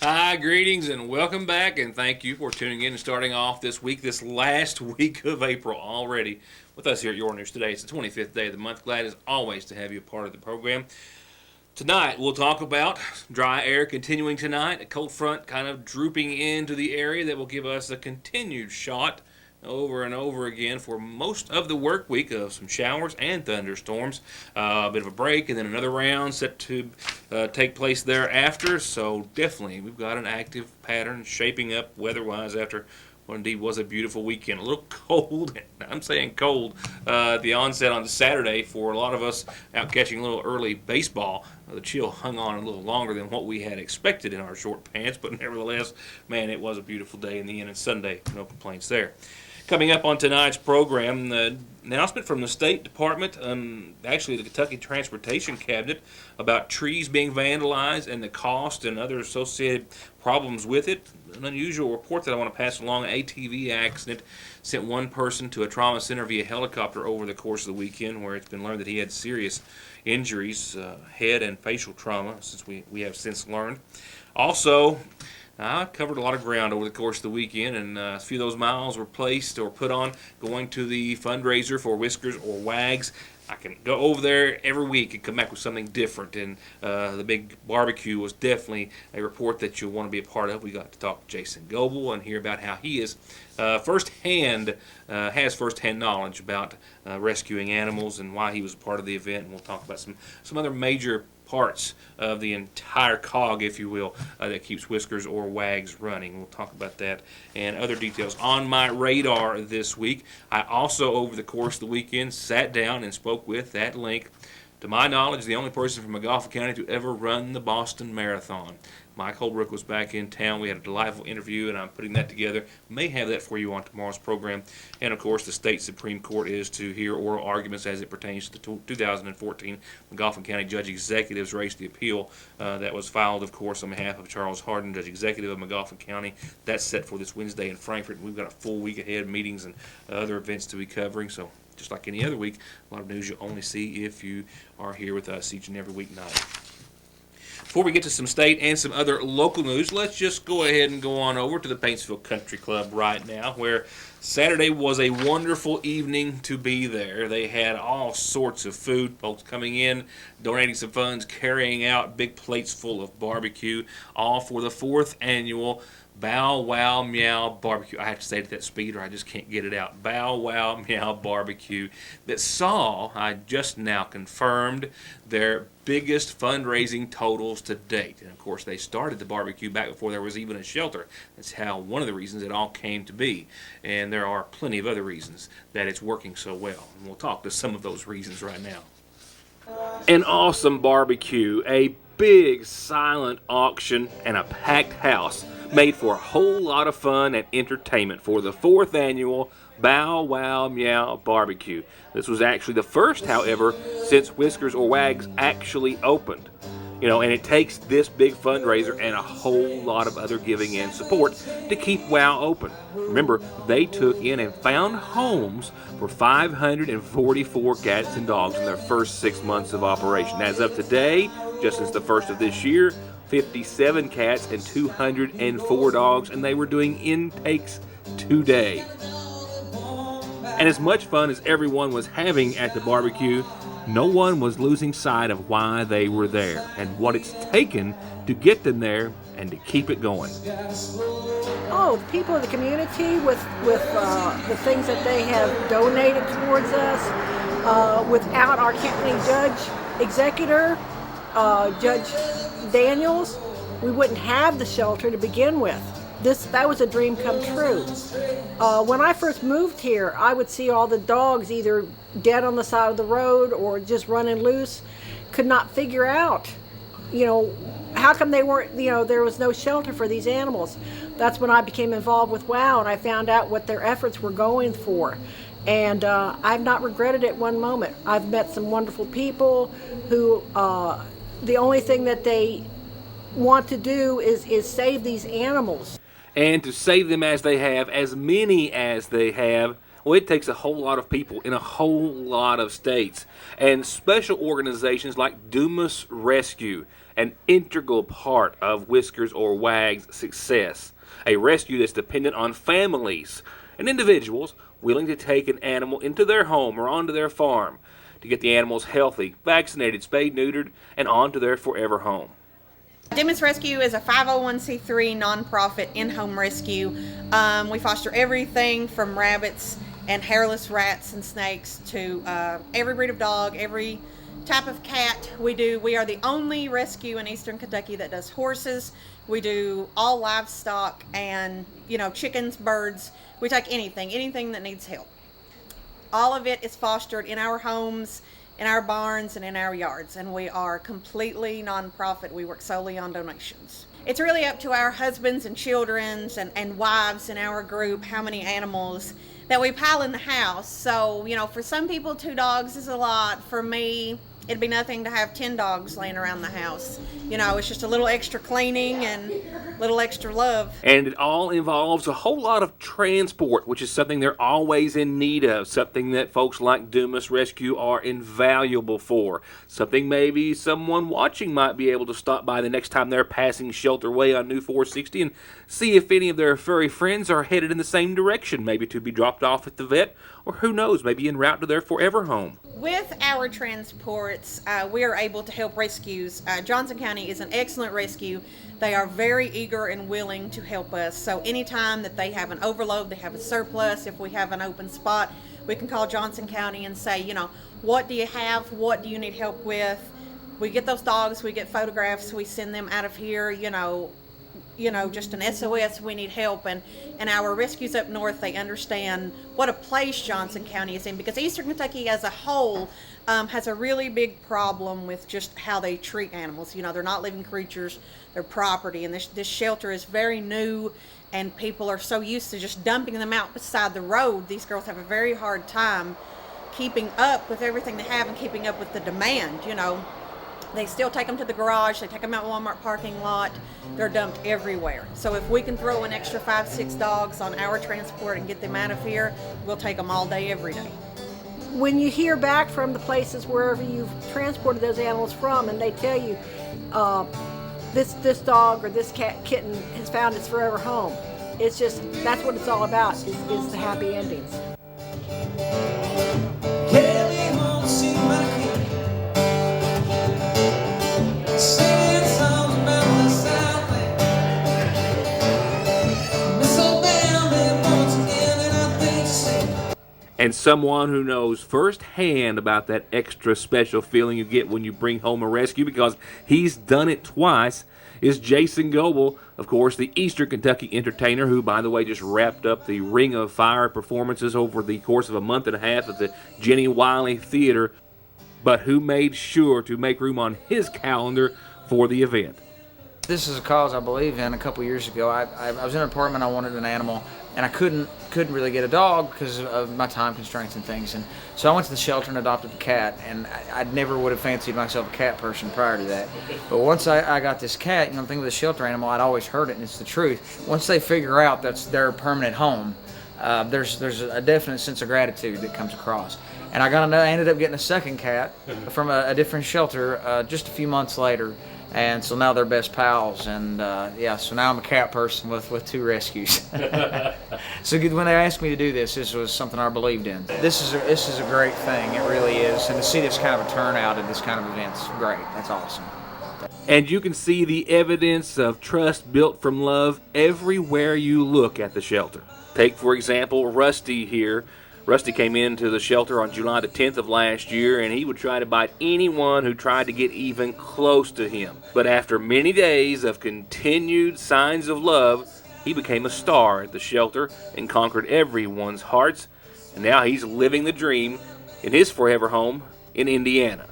Hi, greetings and welcome back, and thank you for tuning in and starting off this week, this last week of April already with us here at Your News Today. It's the 25th day of the month. Glad as always to have you a part of the program. Tonight, we'll talk about dry air continuing tonight, a cold front kind of drooping into the area that will give us a continued shot over and over again for most of the work week of some showers and thunderstorms. A bit of a break and then another round set to take place thereafter. So definitely we've got an active pattern shaping up weather-wise after what indeed was a beautiful weekend. A little cold, I'm saying cold, at the onset on Saturday for a lot of us out catching a little early baseball. The chill hung on a little longer than what we had expected in our short pants, but nevertheless, man, it was a beautiful day in the end, and Sunday, no complaints there. Coming up on tonight's program, the announcement from the State Department, actually the Kentucky Transportation Cabinet, about trees being vandalized and the cost and other associated problems with it. An unusual report that I want to pass along. An ATV accident sent one person to a trauma center via helicopter over the course of the weekend, where it's been learned that he had serious injuries, head and facial trauma, since we have since learned. Also, I covered a lot of ground over the course of the weekend, and a few of those miles were placed or put on going to the fundraiser for Whiskers or Wags. I can go over there every week and come back with something different, and the big barbecue was definitely a report that you'll want to be a part of. We got to talk to Jason Goble and hear about how he is has firsthand knowledge about rescuing animals and why he was a part of the event, and we'll talk about some other major parts of the entire cog, if you will, that keeps Whiskers or Wags running. We'll talk about that and other details on my radar this week. I also, over the course of the weekend, sat down and spoke with, at length, to my knowledge, the only person from McGoffin County to ever run the Boston Marathon. Mike Holbrook was back in town. We had a delightful interview, and I'm putting that together. May have that for you on tomorrow's program. And, of course, the state Supreme Court is to hear oral arguments as it pertains to the 2014 McGoffin County Judge Executive's race, the appeal that was filed, of course, on behalf of Charles Hardin, Judge Executive of McGoffin County. That's set for this Wednesday in Frankfort. We've got a full week ahead, meetings and other events to be covering. So, just like any other week, a lot of news you'll only see if you are here with us each and every weeknight. Before we get to some state and some other local news, let's just go ahead and go on over to the Paintsville Country Club right now, where Saturday was a wonderful evening to be there. They had all sorts of food, folks coming in, donating some funds, carrying out big plates full of barbecue, all for the 4th annual Bow Wow Meow Barbecue. I have to say it at that speed or I just can't get it out. Bow Wow Meow Barbecue that saw, I just now confirmed, their biggest fundraising totals to date. And of course, they started the barbecue back before there was even a shelter. That's how one of the reasons it all came to be. And there are plenty of other reasons that it's working so well. And we'll talk to some of those reasons right now. An awesome barbecue, a big silent auction, and a packed house made for a whole lot of fun and entertainment for the 4th annual Bow Wow Meow Barbecue. This was actually the first, however, since Whiskers or Wags actually opened. And it takes this big fundraiser and a whole lot of other giving and support to keep WOW open. Remember, they took in and found homes for 544 cats and dogs in their first 6 months of operation. As of today, just since the first of this year, 57 cats and 204 dogs, and they were doing intakes today. And as much fun as everyone was having at the barbecue, no one was losing sight of why they were there and what it's taken to get them there and to keep it going. Oh, the people of the community with the things that they have donated towards us, without our county executor, Judge Daniels, we wouldn't have the shelter to begin with. That was a dream come true. When I first moved here, I would see all the dogs either dead on the side of the road or just running loose. Could not figure out, how come they weren't, there was no shelter for these animals. That's when I became involved with WOW, and I found out what their efforts were going for. And I've not regretted it one moment. I've met some wonderful people who, the only thing that they want to do is save these animals. And to save them as they have, as many as they have, well, it takes a whole lot of people in a whole lot of states. And special organizations like Timmins Rescue an integral part of Whiskers or Wag's success. A rescue that's dependent on families and individuals willing to take an animal into their home or onto their farm to get the animals healthy, vaccinated, spayed, neutered, and onto their forever home. Timmins Rescue is a 501c3 nonprofit in-home rescue. We foster everything from rabbits and hairless rats and snakes to every breed of dog, every type of cat. We are the only rescue in Eastern Kentucky that does horses. We do all livestock and, chickens, birds. We take anything that needs help. All of it is fostered in our homes, in our barns, and in our yards. And we are completely nonprofit. We work solely on donations. It's really up to our husbands and children's and wives in our group how many animals that we pile in the house. So, for some people, 2 dogs is a lot. For me, it'd be nothing to have 10 dogs laying around the house. It's just a little extra cleaning and a little extra love. And it all involves a whole lot of transport, which is something they're always in need of, something that folks like Timmins Rescue are invaluable for, something maybe someone watching might be able to stop by the next time they're passing Shelter Way on New 460 and see if any of their furry friends are headed in the same direction, maybe to be dropped off at the vet, or who knows, maybe en route to their forever home. With our transports, we are able to help rescues. Johnson County is an excellent rescue. They are very eager and willing to help us. So anytime that they have an overload, they have a surplus, if we have an open spot, we can call Johnson County and say, what do you have? What do you need help with? We get those dogs, we get photographs, we send them out of here, just an SOS, we need help. And our rescues up north, they understand what a place Johnson County is in, because Eastern Kentucky as a whole has a really big problem with just how they treat animals. They're not living creatures, they're property, and this shelter is very new, and people are so used to just dumping them out beside the road. These girls have a very hard time keeping up with everything they have and keeping up with the demand. They still take them to the garage, they take them out Walmart parking lot, they're dumped everywhere. So if we can throw an extra 5-6 dogs on our transport and get them out of here, we'll take them all day, every day. When you hear back from the places wherever you've transported those animals from, and they tell you this dog or this kitten has found its forever home, it's just, that's what it's all about, is the happy endings. And someone who knows firsthand about that extra special feeling you get when you bring home a rescue, because he's done it twice, is Jason Goble, of course, the Eastern Kentucky entertainer, who, by the way, just wrapped up the Ring of Fire performances over the course of a month and a half at the Jenny Wiley Theater, but who made sure to make room on his calendar for the event. This is a cause I believe in. A couple years ago, I was in an apartment, I wanted an animal, and I couldn't really get a dog because of my time constraints and things. And so I went to the shelter and adopted a cat, and I never would have fancied myself a cat person prior to that. But once I got this cat, the thing with a shelter animal, I'd always heard it, and it's the truth. Once they figure out that's their permanent home, there's a definite sense of gratitude that comes across. And I ended up getting a second cat from a different shelter just a few months later. And so now they're best pals, and so now I'm a cat person with 2 rescues. So when they asked me to do this was something I believed in. This is a great thing, it really is, and to see this kind of a turnout at this kind of event's great. That's awesome. And you can see the evidence of trust built from love everywhere you look at the shelter. Take, for example, Rusty here. Rusty came into the shelter on July the 10th of last year, and he would try to bite anyone who tried to get even close to him. But after many days of continued signs of love, he became a star at the shelter and conquered everyone's hearts, and now he's living the dream in his forever home in Indiana.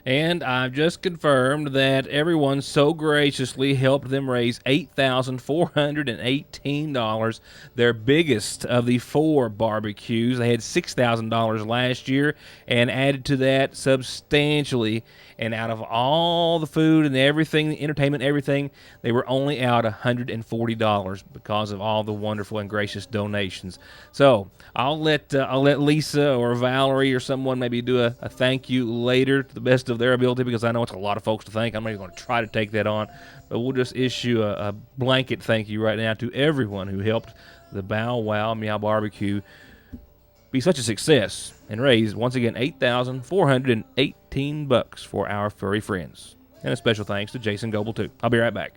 And I've just confirmed that everyone so graciously helped them raise $8,418, their biggest of the 4 barbecues. They had $6,000 last year and added to that substantially. And out of all the food and everything, the entertainment, everything, they were only out $140 because of all the wonderful and gracious donations. So I'll let Lisa or Valerie or someone maybe do a thank you later to the best of their ability, because I know it's a lot of folks to thank. I'm not even going to try to take that on, but we'll just issue a blanket thank you right now to everyone who helped the Bow Wow Meow Barbecue be such a success and raise, once again, $8,418 for our furry friends. And a special thanks to Jason Goble, too. I'll be right back.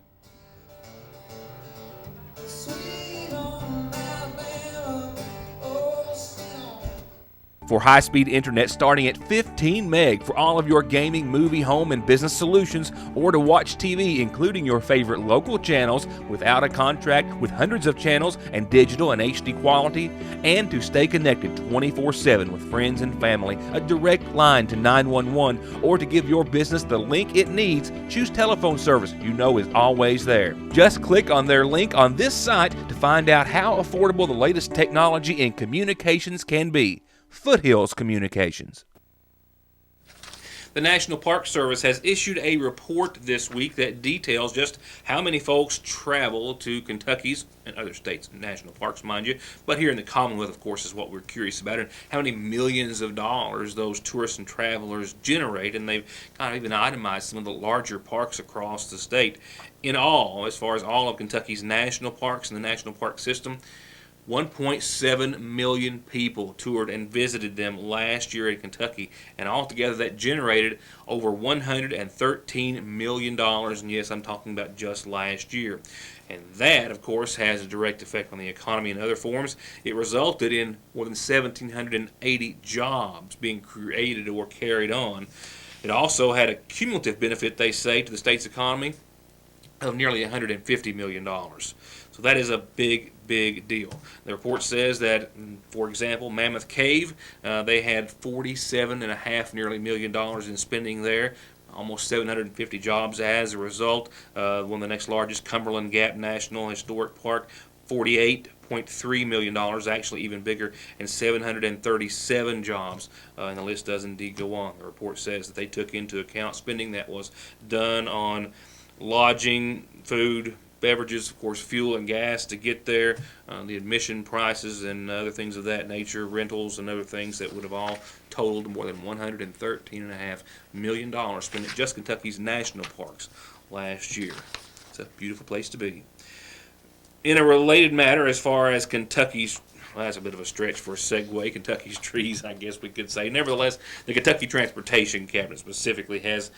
For high-speed internet starting at 15 meg for all of your gaming, movie, home, and business solutions, or to watch TV, including your favorite local channels without a contract, with hundreds of channels and digital and HD quality, and to stay connected 24/7 with friends and family, a direct line to 911, or to give your business the link it needs, choose telephone service you know is always there. Just click on their link on this site to find out how affordable the latest technology in communications can be. Foothills Communications. The National Park Service has issued a report this week that details just how many folks travel to Kentucky's and other states' national parks, mind you, but here in the Commonwealth, of course, is what we're curious about, and how many millions of dollars those tourists and travelers generate, and they've kind of even itemized some of the larger parks across the state. In all, as far as all of Kentucky's national parks and the national park system, 1.7 million people toured and visited them last year in Kentucky, and altogether that generated over $113 million, and yes, I'm talking about just last year. And that, of course, has a direct effect on the economy in other forms. It resulted in more than 1,780 jobs being created or carried on. It also had a cumulative benefit, they say, to the state's economy of nearly $150 million. So that is a big deal. The report says that, for example, Mammoth Cave, they had $47.5 nearly million in spending there, almost 750 jobs as a result. One of the next largest, Cumberland Gap National Historic Park, $48.3 million, actually even bigger, and 737 jobs, and the list does indeed go on. The report says that they took into account spending that was done on lodging, food, beverages, of course, fuel and gas to get there, the admission prices and other things of that nature, rentals and other things that would have all totaled more than $113.5 million spent at just Kentucky's national parks last year. It's a beautiful place to be. In a related matter, as far as Kentucky's, well, that's a bit of a stretch for a segue, Kentucky's trees, I guess we could say. Nevertheless, the Kentucky Transportation Cabinet specifically has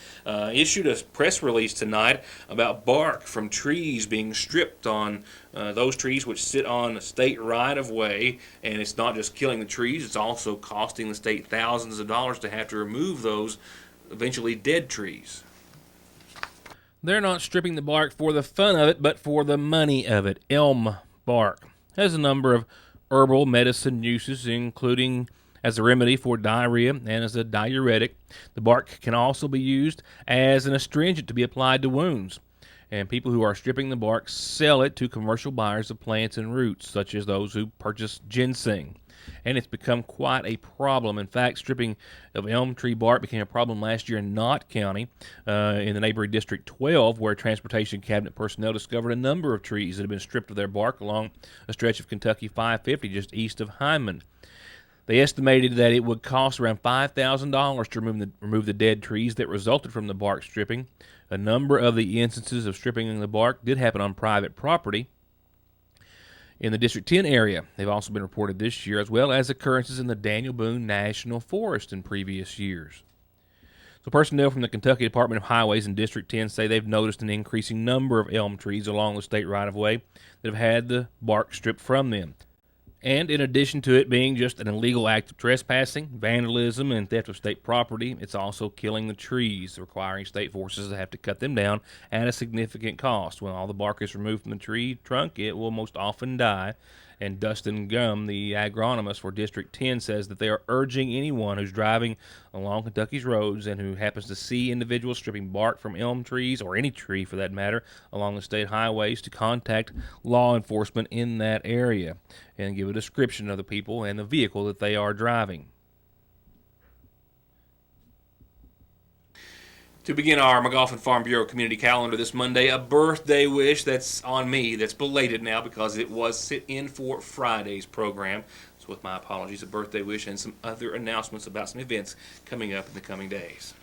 issued a press release tonight about bark from trees being stripped on those trees which sit on state right-of-way. And it's not just killing the trees, it's also costing the state thousands of dollars to have to remove those eventually dead trees. They're not stripping the bark for the fun of it, but for the money of it. Elm bark has a number of herbal medicine uses, including as a remedy for diarrhea and as a diuretic. The bark can also be used as an astringent to be applied to wounds. And people who are stripping the bark sell it to commercial buyers of plants and roots, such as those who purchase ginseng. And it's become quite a problem. In fact, stripping of elm tree bark became a problem last year in Knott County, in the neighboring District 12, where Transportation Cabinet personnel discovered a number of trees that had been stripped of their bark along a stretch of Kentucky 550 just east of Hyman. They estimated that it would cost around $5,000 to remove the dead trees that resulted from the bark stripping. A number of the instances of stripping the bark did happen on private property. In the District 10 area, they've also been reported this year, as well as occurrences in the Daniel Boone National Forest in previous years. So personnel from the Kentucky Department of Highways in District 10 say they've noticed an increasing number of elm trees along the state right-of-way that have had the bark stripped from them. And in addition to it being just an illegal act of trespassing, vandalism, and theft of state property, it's also killing the trees, requiring state forces to have to cut them down at a significant cost. When all the bark is removed from the tree trunk, it will most often die, And Dustin Gum, the agronomist for District 10, says that they are urging anyone who's driving along Kentucky's roads and who happens to see individuals stripping bark from elm trees, or any tree for that matter, along the state highways to contact law enforcement in that area and give a description of the people and the vehicle that they are driving. To begin our McGoffin Farm Bureau community calendar this Monday, a birthday wish that's on me, that's belated now because it was sit in for Friday's program. So with my apologies, a birthday wish and some other announcements about some events coming up in the coming days.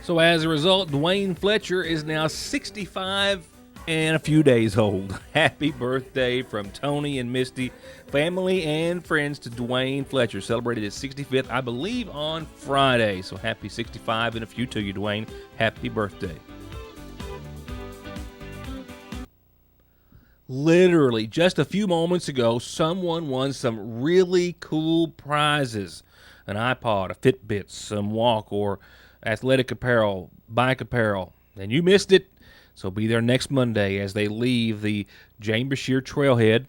So as a result, Dwayne Fletcher is now 65 and a few days old. Happy birthday from Tony and Misty, family and friends, to Dwayne Fletcher. Celebrated his 65th, I believe, on Friday. So happy 65 and a few to you, Dwayne. Happy birthday. Literally, just a few moments ago, someone won some really cool prizes. An iPod, a Fitbit, some walk or athletic apparel, bike apparel. And you missed it. So be there next Monday as they leave the Jane Bashir Trailhead,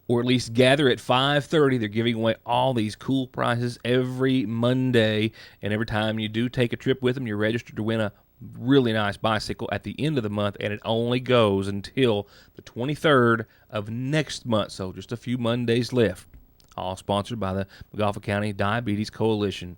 or at least gather at 5:30. They're giving away all these cool prizes every Monday, and every time you do take a trip with them, you're registered to win a really nice bicycle at the end of the month, and it only goes until the 23rd of next month, so just a few Mondays left. All sponsored by the McGoffin County Diabetes Coalition.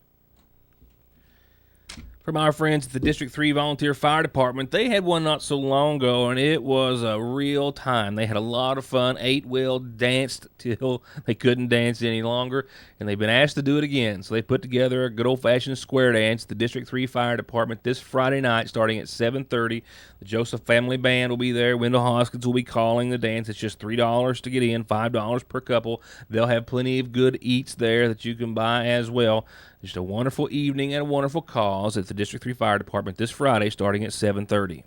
From our friends at the District 3 Volunteer Fire Department, they had one not so long ago, and it was a real time. They had a lot of fun, ate well, danced till they couldn't dance any longer, and they've been asked to do it again. So they put together a good old-fashioned square dance at the District 3 Fire Department this Friday night starting at 7:30. The Joseph Family Band will be there. Wendell Hoskins will be calling the dance. It's just $3 to get in, $5 per couple. They'll have plenty of good eats there that you can buy as well. Just a wonderful evening and a wonderful cause at the District 3 Fire Department this Friday starting at 7:30.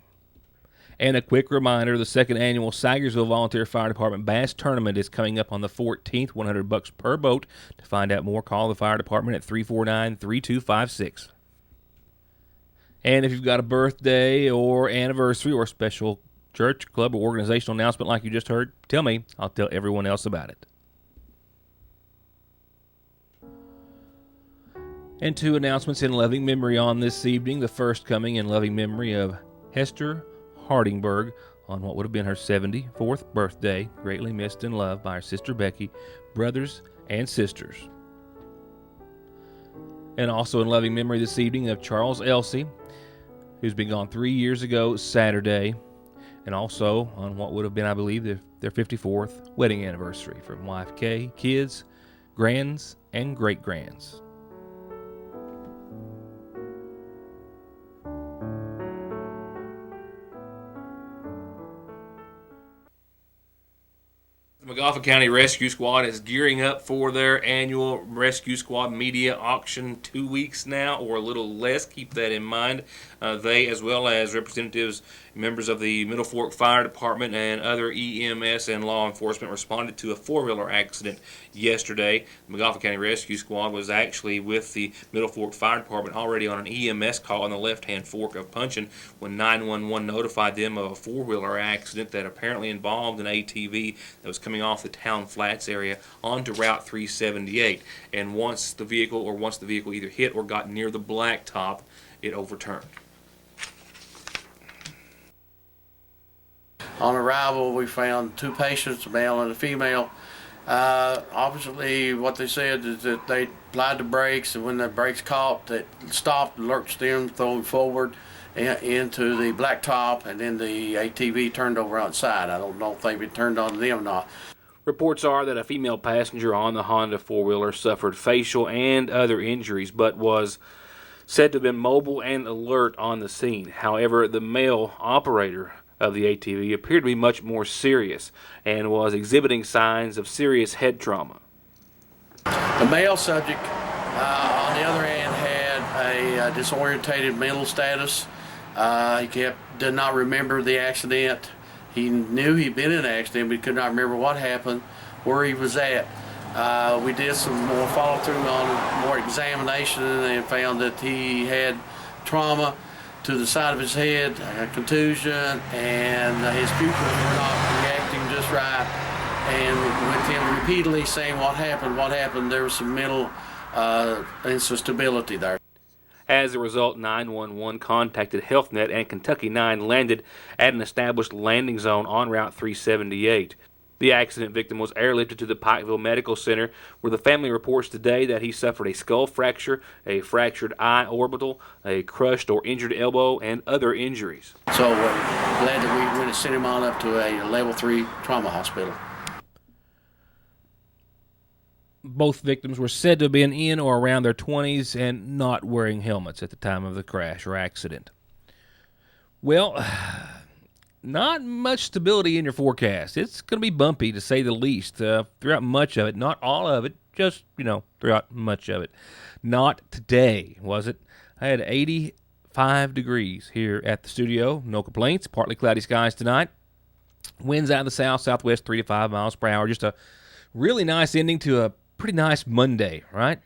And a quick reminder, the second annual Sagersville Volunteer Fire Department Bass Tournament is coming up on the 14th, $100 per boat. To find out more, call the fire department at 349-3256. And if you've got a birthday or anniversary or special church, club, or organizational announcement like you just heard, tell me. I'll tell everyone else about it. And two announcements in loving memory on this evening. The first coming in loving memory of Hester Hardingberg on what would have been her 74th birthday, greatly missed and loved by her sister Becky, brothers and sisters. And also in loving memory this evening of Charles Elsey, who's been gone 3 years ago Saturday, and also on what would have been, I believe, their 54th wedding anniversary, from wife Kay, kids, grands, and great-grands. The McGoffin County Rescue Squad is gearing up for their annual Rescue Squad media auction, 2 weeks now, or a little less. Keep that in mind. They, as well as representatives, members of the Middle Fork Fire Department and other EMS and law enforcement, responded to a four-wheeler accident yesterday. The McGoffin County Rescue Squad was actually with the Middle Fork Fire Department already on an EMS call on the left-hand fork of Punchin when 911 notified them of a four-wheeler accident that apparently involved an ATV that was coming off the Town Flats area onto Route 378. And once the vehicle either hit or got near the blacktop, it overturned. On arrival, we found two patients, a male and a female. Obviously, what they said is that they applied the brakes, and when the brakes caught, it stopped, lurched them, thrown forward into the blacktop, and then the ATV turned over outside. I don't know if they turned on them or not. Reports are that a female passenger on the Honda four-wheeler suffered facial and other injuries, but was said to have been mobile and alert on the scene. However, the male operator of the ATV appeared to be much more serious and was exhibiting signs of serious head trauma. The male subject, on the other hand, had a disorientated mental status. He did not remember the accident. He knew he'd been in an accident, but he could not remember what happened, where he was at. We did some more follow-through on more examination and found that he had trauma to the side of his head, a contusion, and his pupils were not reacting just right. and with him repeatedly saying what happened, there was some mental instability there. As a result, 911 contacted HealthNet, and Kentucky 9 landed at an established landing zone on Route 378. The accident victim was airlifted to the Pikeville Medical Center, where the family reports today that he suffered a skull fracture, a fractured eye orbital, a crushed or injured elbow, and other injuries. So we're glad that we went and sent him on up to a level 3 trauma hospital. Both victims were said to have been in or around their 20s and not wearing helmets at the time of the crash or accident. Well, not much stability in your forecast. It's going to be bumpy, to say the least, throughout much of it. Not all of it, just, throughout much of it. Not today, was it? I had 85 degrees here at the studio. No complaints. Partly cloudy skies tonight. Winds out of the south-southwest, 3 to 5 miles per hour. Just a really nice ending to a pretty nice Monday, right?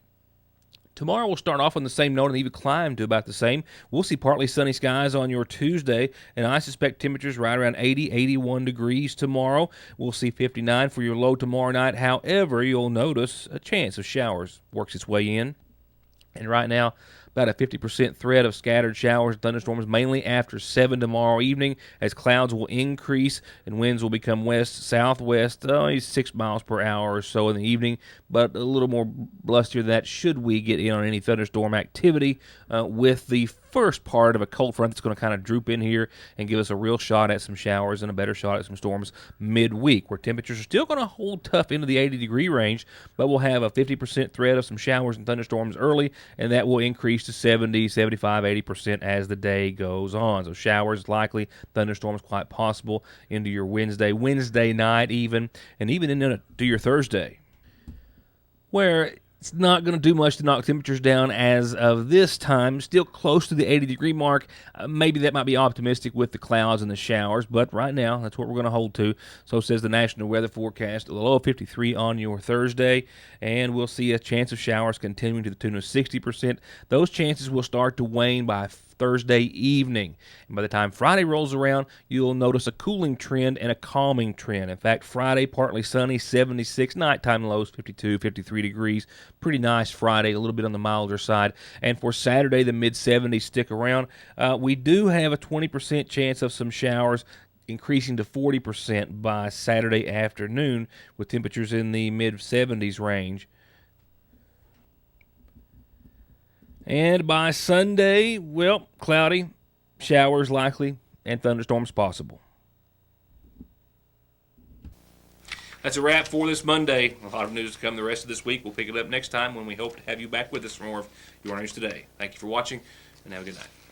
Tomorrow we'll start off on the same note and even climb to about the same. We'll see partly sunny skies on your Tuesday, and I suspect temperatures right around 80, 81 degrees tomorrow. We'll see 59 for your low tomorrow night. However, you'll notice a chance of showers works its way in. And right now, about a 50% threat of scattered showers and thunderstorms, mainly after 7 tomorrow evening, as clouds will increase and winds will become west-southwest, only 6 miles per hour or so in the evening, but a little more blustier than that should we get in on any thunderstorm activity with the first part of a cold front that's going to kind of droop in here and give us a real shot at some showers and a better shot at some storms midweek, where temperatures are still going to hold tough into the 80-degree range, but we'll have a 50% threat of some showers and thunderstorms early, and that will increase to 70, 75, 80% as the day goes on. So showers likely, thunderstorms quite possible into your Wednesday night even, and even into your Thursday, where it's not going to do much to knock temperatures down as of this time. Still close to the 80-degree mark. Maybe that might be optimistic with the clouds and the showers, but right now that's what we're going to hold to. So says the National Weather Forecast. A low of 53 on your Thursday, and we'll see a chance of showers continuing to the tune of 60%. Those chances will start to wane by Thursday evening. And by the time Friday rolls around, you'll notice a cooling trend and a calming trend. In fact, Friday, partly sunny, 76. Nighttime lows, 52, 53 degrees. Pretty nice Friday, a little bit on the milder side. And for Saturday, the mid-70s stick around. We do have a 20% chance of some showers, increasing to 40% by Saturday afternoon, with temperatures in the mid-70s range. And by Sunday, well, cloudy, showers likely, and thunderstorms possible. That's a wrap for this Monday. A lot of news to come the rest of this week. We'll pick it up next time when we hope to have you back with us for more of Your News Today. Thank you for watching, and have a good night.